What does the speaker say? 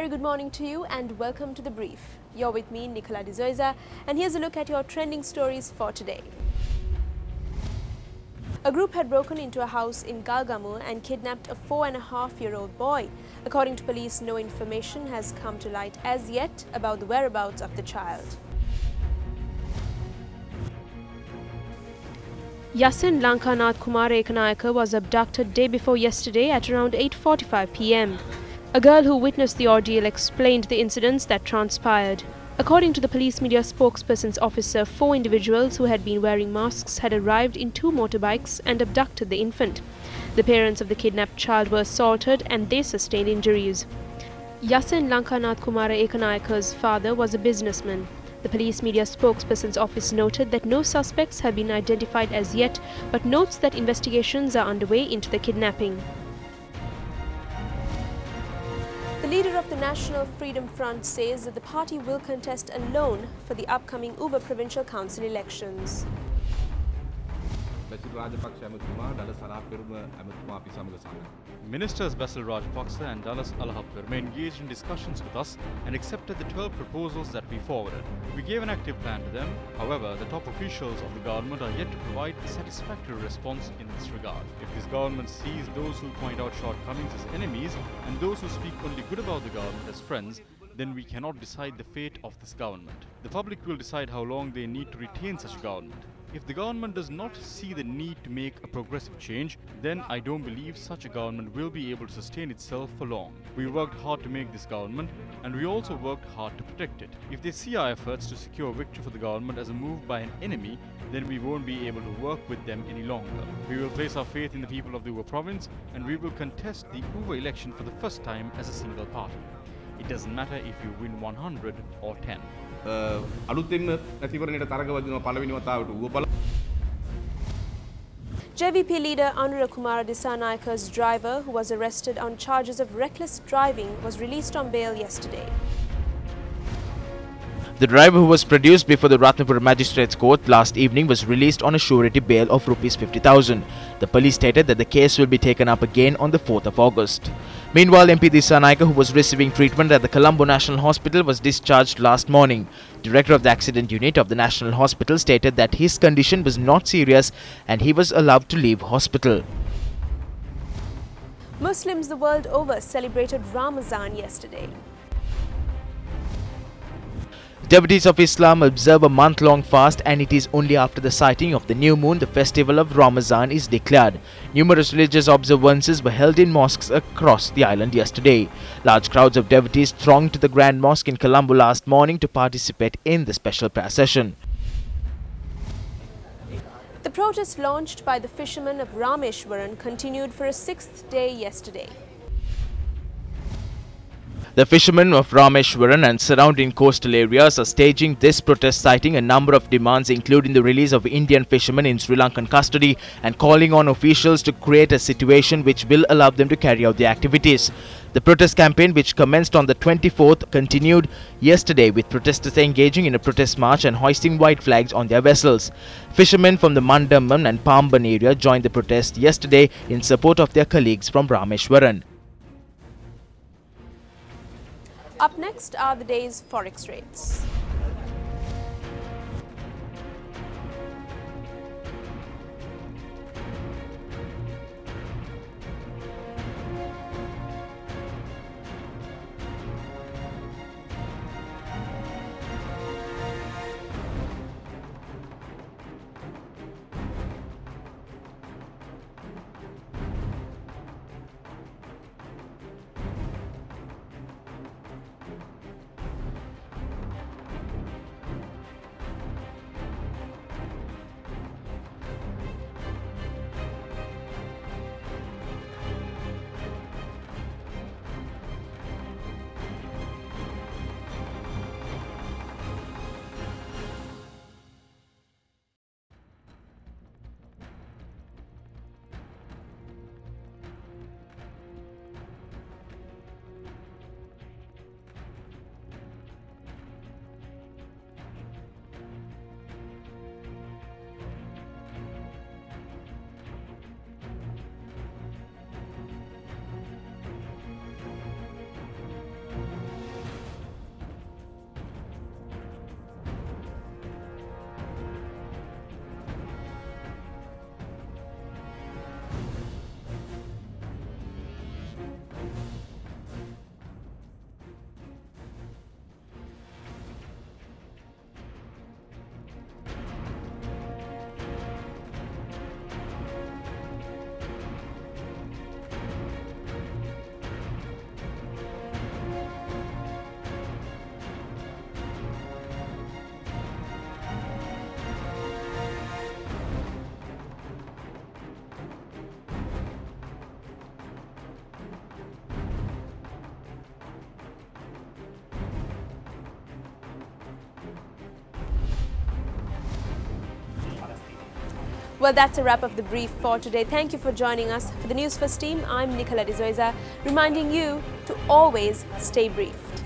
very good morning to you and welcome to The Brief. You're with me, Nicola De Zoiza, and here's a look at your trending stories for today. A group had broken into a house in Galgamu and kidnapped a 4.5-year-old boy. According to police, no information has come to light as yet about the whereabouts of the child. Yasin Lankanath Kumara was abducted day before yesterday at around 8:45 p.m. A girl who witnessed the ordeal explained the incidents that transpired. According to the police media spokesperson's officer, 4 individuals who had been wearing masks had arrived in 2 motorbikes and abducted the infant. The parents of the kidnapped child were assaulted and they sustained injuries. Yasin Lankanath Kumara father was a businessman. The police media spokesperson's office noted that no suspects have been identified as yet, but notes that investigations are underway into the kidnapping. The leader of the National Freedom Front says that the party will contest alone for the upcoming Uber Provincial Council elections. Ministers Basil Rajapaksa and Dallas Alhapur engaged in discussions with us and accepted the 12 proposals that we forwarded. We gave an active plan to them. However, the top officials of the government are yet to provide a satisfactory response in this regard. If this government sees those who point out shortcomings as enemies and those who speak only good about the government as friends, then we cannot decide the fate of this government. The public will decide how long they need to retain such a government. If the government does not see the need to make a progressive change, then I don't believe such a government will be able to sustain itself for long. We worked hard to make this government, and we also worked hard to protect it. If they see our efforts to secure victory for the government as a move by an enemy, then we won't be able to work with them any longer. We will place our faith in the people of the Uva province, and we will contest the Uva election for the first time as a single party. It doesn't matter if you win 100 or 10. JVP leader Anura Kumara Dissanayaka's driver, who was arrested on charges of reckless driving, was released on bail yesterday. The driver, who was produced before the Ratnapur Magistrates Court last evening, was released on a surety bail of Rs 50,000. The police stated that the case will be taken up again on the 4th of August. Meanwhile, MP Dissanayaka, who was receiving treatment at the Colombo National Hospital, was discharged last morning. Director of the accident unit of the National Hospital stated that his condition was not serious and he was allowed to leave hospital. Muslims the world over celebrated Ramadan yesterday. Devotees of Islam observe a month-long fast, and it is only after the sighting of the new moon the festival of Ramadan is declared. Numerous religious observances were held in mosques across the island yesterday. Large crowds of devotees thronged to the Grand Mosque in Colombo last morning to participate in the special prayer session. The protest launched by the fishermen of Rameshwaran continued for a 6th day yesterday. The fishermen of Rameshwaran and surrounding coastal areas are staging this protest, citing a number of demands, including the release of Indian fishermen in Sri Lankan custody and calling on officials to create a situation which will allow them to carry out their activities. The protest campaign, which commenced on the 24th, continued yesterday with protesters engaging in a protest march and hoisting white flags on their vessels. Fishermen from the Mandamman and Pamban area joined the protest yesterday in support of their colleagues from Rameshwaran. Up next are the day's Forex rates. Well, that's a wrap of the brief for today. Thank you for joining us. For the Newsfirst team, I'm Nicola D'Souza, reminding you to always stay briefed.